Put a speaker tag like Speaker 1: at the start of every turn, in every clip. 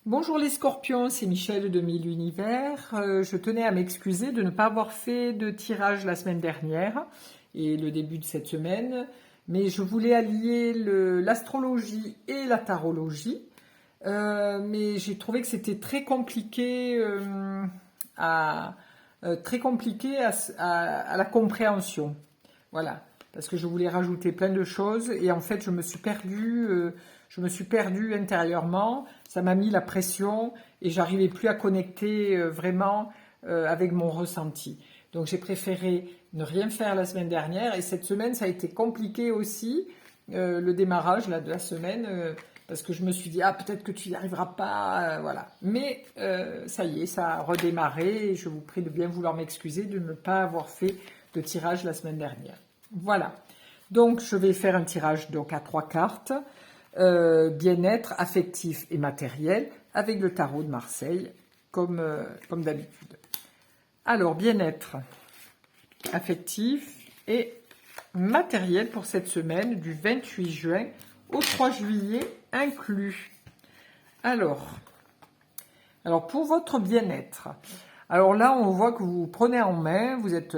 Speaker 1: Bonjour les scorpions, c'est Michel de Mille Univers. Je tenais à m'excuser de ne pas avoir fait de tirage la semaine dernière et le début de cette semaine, mais je voulais allier l'astrologie et la tarologie, mais j'ai trouvé que c'était très compliqué, à, très compliqué à la compréhension. Voilà, parce que je voulais rajouter plein de choses et en fait je me suis perdue intérieurement. Ça m'a mis la pression et j'arrivais plus à connecter vraiment avec mon ressenti. Donc j'ai préféré ne rien faire la semaine dernière et cette semaine ça a été compliqué aussi le démarrage là, de la semaine parce que je me suis dit ah peut-être que tu n'y arriveras pas voilà. Mais ça y est, ça a redémarré et je vous prie de bien vouloir m'excuser de ne pas avoir fait de tirage la semaine dernière. Voilà. Donc je vais faire un tirage donc à 3 cartes. Bien-être affectif et matériel avec le tarot de Marseille comme d'habitude. Alors bien-être affectif et matériel pour cette semaine du 28 juin au 3 juillet inclus. Alors pour votre bien-être, alors là on voit que vous prenez en main, vous êtes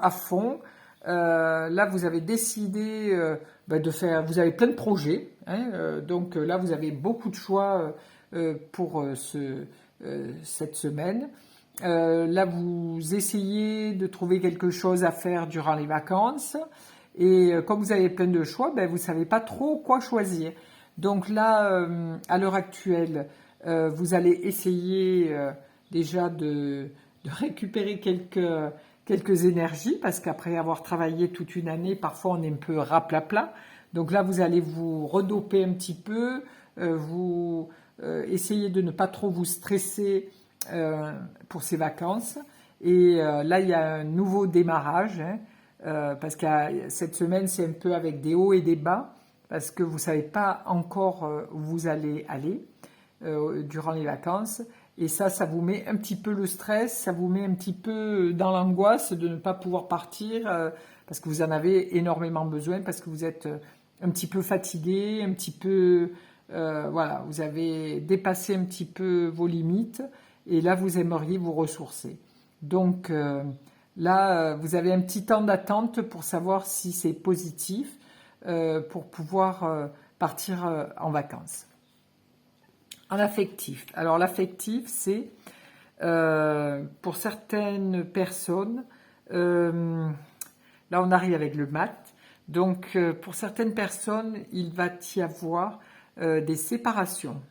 Speaker 1: à fond. Là, vous avez décidé de faire, vous avez plein de projets, hein, donc là, vous avez beaucoup de choix pour cette semaine. Là, vous essayez de trouver quelque chose à faire durant les vacances, et comme vous avez plein de choix, vous ne savez pas trop quoi choisir. Donc là, à l'heure actuelle, vous allez essayer déjà de récupérer quelques énergies, parce qu'après avoir travaillé toute une année, parfois on est un peu raplapla. Donc là, vous allez vous redoper un petit peu, vous essayez de ne pas trop vous stresser pour ces vacances. Et là, il y a un nouveau démarrage, hein, parce que cette semaine, c'est un peu avec des hauts et des bas, parce que vous ne savez pas encore où vous allez aller durant les vacances. Et ça vous met un petit peu le stress, ça vous met un petit peu dans l'angoisse de ne pas pouvoir partir parce que vous en avez énormément besoin, parce que vous êtes un petit peu fatigué, un petit peu... voilà, vous avez dépassé un petit peu vos limites et là, vous aimeriez vous ressourcer. Donc là, vous avez un petit temps d'attente pour savoir si c'est positif pour pouvoir partir en vacances. En affectif. Alors l'affectif, c'est pour certaines personnes, là on arrive avec le mat, donc pour certaines personnes, il va y avoir des séparations.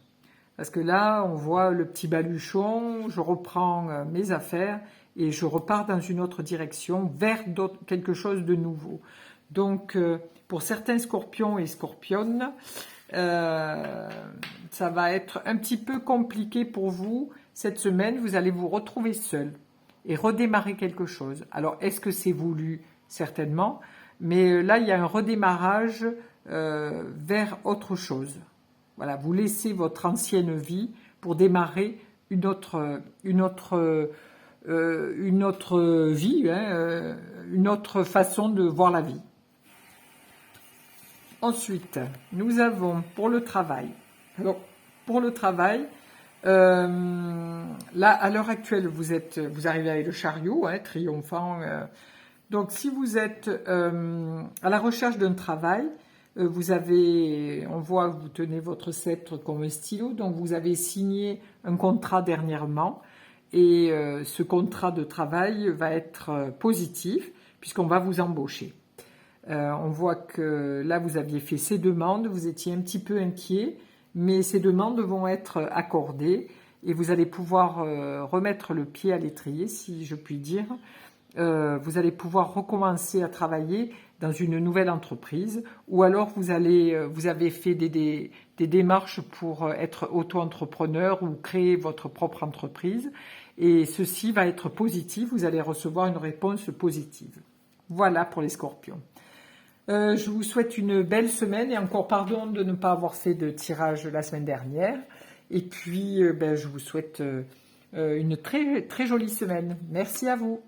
Speaker 1: Parce que là, on voit le petit baluchon, je reprends mes affaires et je repars dans une autre direction, vers quelque chose de nouveau. Donc, pour certains scorpions et scorpionnes, ça va être un petit peu compliqué pour vous. Cette semaine, vous allez vous retrouver seul et redémarrer quelque chose. Alors, est-ce que c'est voulu? Certainement. Mais là, il y a un redémarrage vers autre chose. Voilà, vous laissez votre ancienne vie pour démarrer une autre vie, hein, une autre façon de voir la vie. Ensuite, nous avons pour le travail. Alors, pour le travail, là, à l'heure actuelle, vous arrivez avec le chariot, hein, triomphant. Donc, si vous êtes à la recherche d'un travail, on voit que vous tenez votre sceptre comme un stylo, donc vous avez signé un contrat dernièrement, et ce contrat de travail va être positif, puisqu'on va vous embaucher. On voit que là, vous aviez fait ces demandes, vous étiez un petit peu inquiet, mais ces demandes vont être accordées et vous allez pouvoir remettre le pied à l'étrier, si je puis dire. Vous allez pouvoir recommencer à travailler dans une nouvelle entreprise, ou alors vous avez fait des démarches pour être auto-entrepreneur ou créer votre propre entreprise, et ceci va être positif, vous allez recevoir une réponse positive. Voilà pour les scorpions. Je vous souhaite une belle semaine et encore pardon de ne pas avoir fait de tirage la semaine dernière. Et puis, je vous souhaite une très, très jolie semaine. Merci à vous.